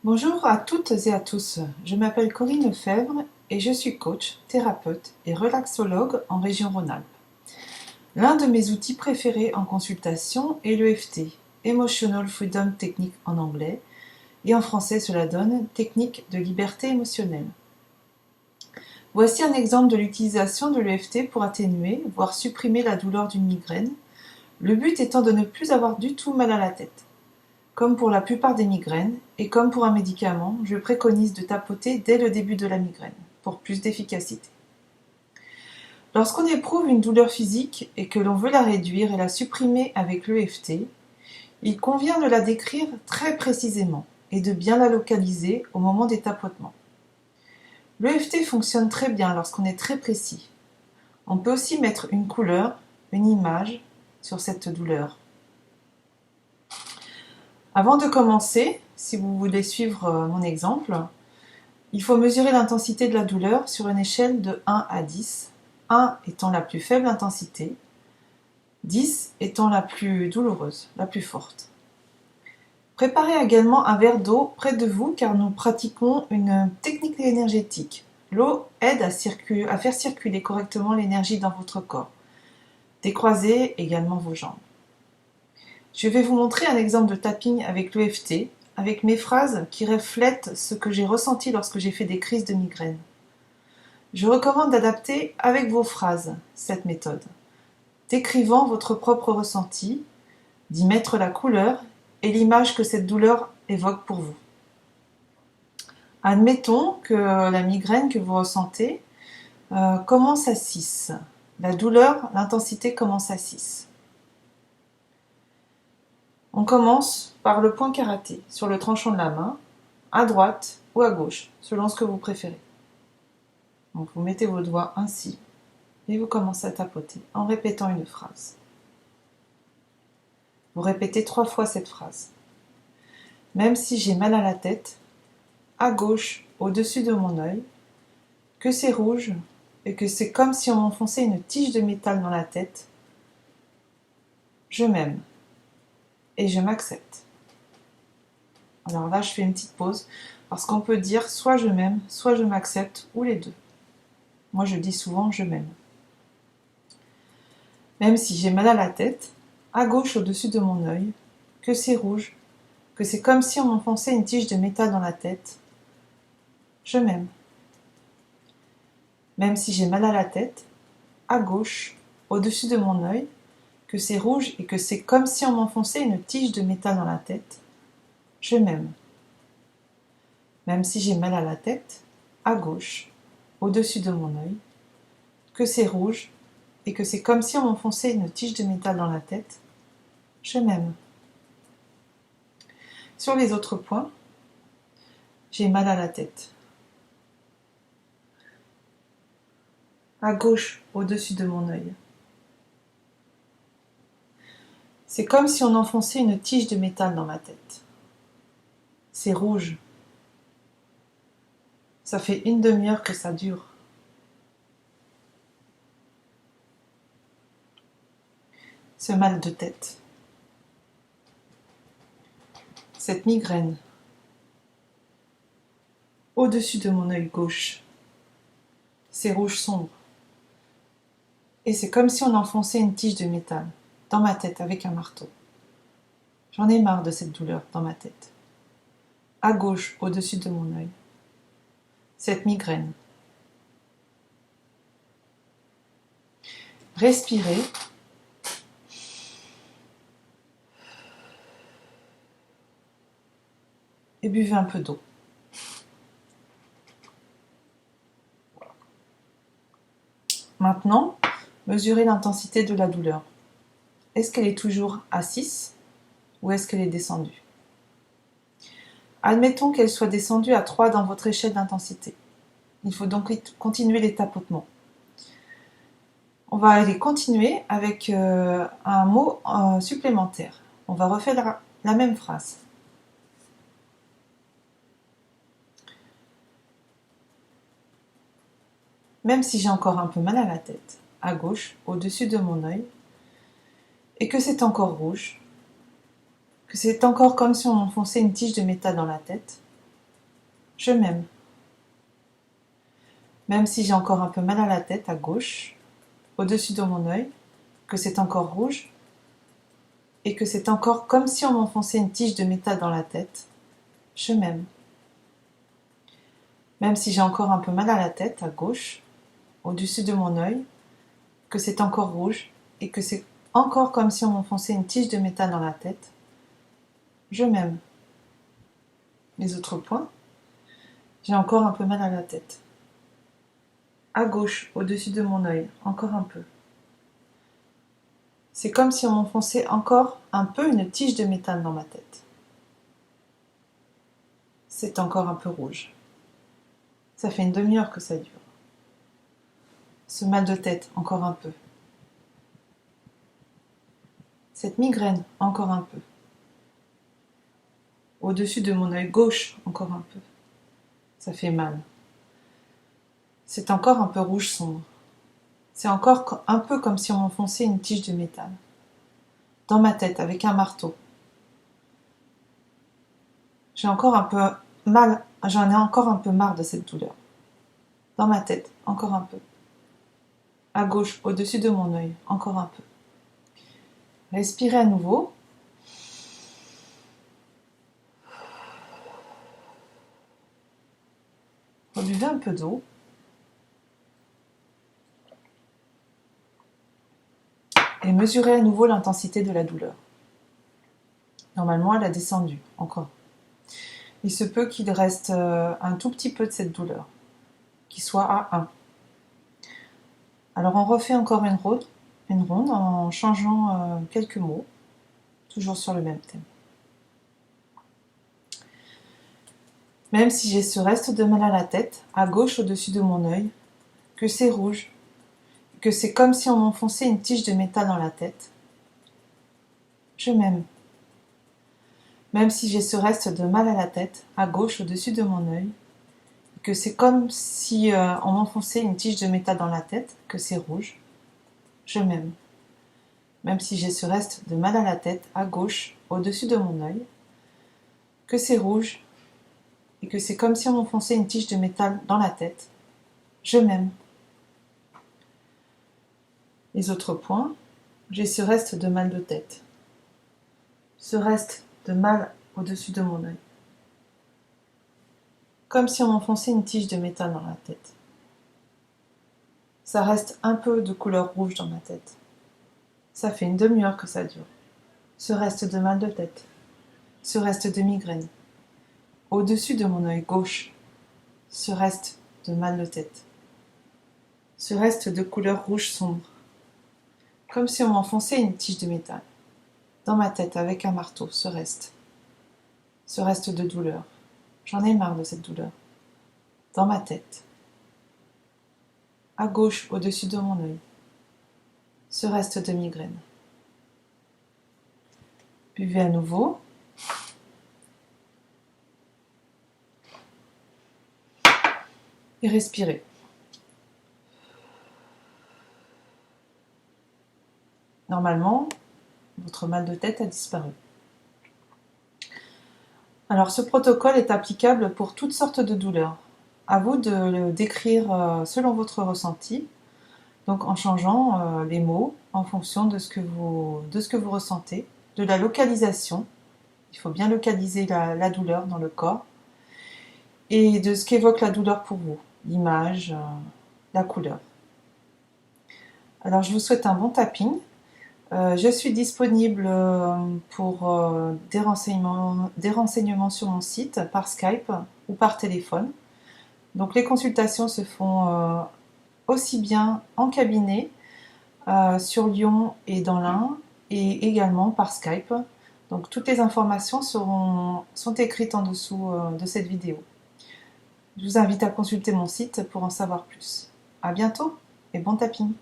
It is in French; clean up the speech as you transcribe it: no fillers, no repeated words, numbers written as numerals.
Bonjour à toutes et à tous, je m'appelle Corinne Lefebvre et je suis coach, thérapeute et relaxologue en région Rhône-Alpes. L'un de mes outils préférés en consultation est l'EFT, Emotional Freedom Technique en anglais, et en français cela donne Technique de liberté émotionnelle. Voici un exemple de l'utilisation de l'EFT pour atténuer, voire supprimer la douleur d'une migraine, le but étant de ne plus avoir du tout mal à la tête. Comme pour la plupart des migraines, et comme pour un médicament, je préconise de tapoter dès le début de la migraine, pour plus d'efficacité. Lorsqu'on éprouve une douleur physique et que l'on veut la réduire et la supprimer avec l'EFT, il convient de la décrire très précisément et de bien la localiser au moment des tapotements. L'EFT fonctionne très bien lorsqu'on est très précis. On peut aussi mettre une couleur, une image sur cette douleur. Avant de commencer, si vous voulez suivre mon exemple, il faut mesurer l'intensité de la douleur sur une échelle de 1 à 10, 1 étant la plus faible intensité, 10 étant la plus douloureuse, la plus forte. Préparez également un verre d'eau près de vous car nous pratiquons une technique énergétique. L'eau aide à faire circuler correctement l'énergie dans votre corps. Décroisez également vos jambes. Je vais vous montrer un exemple de tapping avec l'EFT, avec mes phrases qui reflètent ce que j'ai ressenti lorsque j'ai fait des crises de migraine. Je recommande d'adapter avec vos phrases cette méthode, décrivant votre propre ressenti, d'y mettre la couleur et l'image que cette douleur évoque pour vous. Admettons que la migraine que vous ressentez commence à 6. La douleur, l'intensité commence à 6. On commence par le point karaté sur le tranchant de la main, à droite ou à gauche, selon ce que vous préférez. Donc vous mettez vos doigts ainsi et vous commencez à tapoter en répétant une phrase. Vous répétez 3 fois cette phrase. Même si j'ai mal à la tête, à gauche, au-dessus de mon œil, que c'est rouge et que c'est comme si on m'enfonçait une tige de métal dans la tête, je m'aime. Et je m'accepte. Alors là, je fais une petite pause parce qu'on peut dire soit je m'aime, soit je m'accepte, ou les deux. Moi, je dis souvent je m'aime. Même si j'ai mal à la tête, à gauche au-dessus de mon œil, que c'est rouge, que c'est comme si on m'enfonçait une tige de métal dans la tête, je m'aime. Même si j'ai mal à la tête, à gauche au-dessus de mon œil, que c'est rouge et que c'est comme si on m'enfonçait une tige de métal dans la tête, je m'aime. Même si j'ai mal à la tête, à gauche, au-dessus de mon œil, que c'est rouge et que c'est comme si on m'enfonçait une tige de métal dans la tête, je m'aime. Sur les autres points, j'ai mal à la tête. À gauche, au-dessus de mon œil. C'est comme si on enfonçait une tige de métal dans ma tête. C'est rouge. Ça fait une demi-heure que ça dure. Ce mal de tête. Cette migraine. Au-dessus de mon œil gauche. C'est rouge sombre. Et c'est comme si on enfonçait une tige de métal dans ma tête avec un marteau. J'en ai marre de cette douleur dans ma tête. À gauche, au-dessus de mon œil. Cette migraine. Respirez. Et buvez un peu d'eau. Maintenant, mesurez l'intensité de la douleur. Est-ce qu'elle est toujours à 6 ou est-ce qu'elle est descendue? Admettons qu'elle soit descendue à 3 dans votre échelle d'intensité. Il faut donc continuer les tapotements. On va aller continuer avec un mot supplémentaire. On va refaire la même phrase. Même si j'ai encore un peu mal à la tête, à gauche, au-dessus de mon œil, et que c'est encore rouge, que c'est encore comme si on enfonçait une tige de métal dans la tête, Je m'aime. Même si j'ai encore un peu mal à la tête, à gauche, au-dessus de mon œil, que c'est encore rouge, et que c'est encore comme si on m'enfonçait une tige de métal dans la tête, je m'aime. Même si j'ai encore un peu mal à la tête, à gauche, au-dessus de mon œil, que c'est encore rouge, et que c'est encore comme si on m'enfonçait une tige de métal dans la tête, je m'aime. Les autres points, j'ai encore un peu mal à la tête. À gauche, au-dessus de mon œil, encore un peu. C'est comme si on m'enfonçait encore un peu une tige de métal dans ma tête. C'est encore un peu rouge. Ça fait une demi-heure que ça dure. Ce mal de tête, encore un peu. Cette migraine, encore un peu. Au-dessus de mon œil gauche, encore un peu. Ça fait mal. C'est encore un peu rouge sombre. C'est encore un peu comme si on m'enfonçait une tige de métal. Dans ma tête, avec un marteau. J'ai encore un peu mal, j'en ai encore un peu marre de cette douleur. Dans ma tête, encore un peu. À gauche, au-dessus de mon œil, encore un peu. Respirez à nouveau. Rebuvez un peu d'eau. Et mesurez à nouveau l'intensité de la douleur. Normalement, elle a descendu, encore. Il se peut qu'il reste un tout petit peu de cette douleur, qui soit à 1. Alors on refait encore une ronde en changeant quelques mots, toujours sur le même thème. Même si j'ai ce reste de mal à la tête, à gauche au-dessus de mon œil, que c'est rouge, que c'est comme si on m'enfonçait une tige de métal dans la tête, je m'aime. Même si j'ai ce reste de mal à la tête, à gauche au-dessus de mon œil, que c'est comme si on m'enfonçait une tige de métal dans la tête, que c'est rouge, je m'aime. Même si j'ai ce reste de mal à la tête, à gauche, au-dessus de mon œil, que c'est rouge, et que c'est comme si on m'enfonçait une tige de métal dans la tête, je m'aime. Les autres points, j'ai ce reste de mal de tête, ce reste de mal au-dessus de mon œil, comme si on m'enfonçait une tige de métal dans la tête. Ça reste un peu de couleur rouge dans ma tête. Ça fait une demi-heure que ça dure. Ce reste de mal de tête, ce reste de migraine. Au-dessus de mon œil gauche, ce reste de mal de tête, ce reste de couleur rouge sombre, comme si on m'enfonçait une tige de métal. Dans ma tête, avec un marteau, ce reste de douleur. J'en ai marre de cette douleur. Dans ma tête, à gauche, au-dessus de mon œil, ce reste de migraine. Buvez à nouveau. Et respirez. Normalement, votre mal de tête a disparu. Alors, ce protocole est applicable pour toutes sortes de douleurs. À vous de le décrire selon votre ressenti, donc en changeant les mots en fonction de ce que vous ressentez, de la localisation. Il faut bien localiser la douleur dans le corps et de ce qu'évoque la douleur pour vous, l'image, la couleur. Alors, je vous souhaite un bon tapping. Je suis disponible pour des renseignements sur mon site par Skype ou par téléphone. Donc les consultations se font aussi bien en cabinet sur Lyon et dans l'Ain et également par Skype. Donc toutes les informations sont écrites en dessous de cette vidéo. Je vous invite à consulter mon site pour en savoir plus. À bientôt et bon tapping!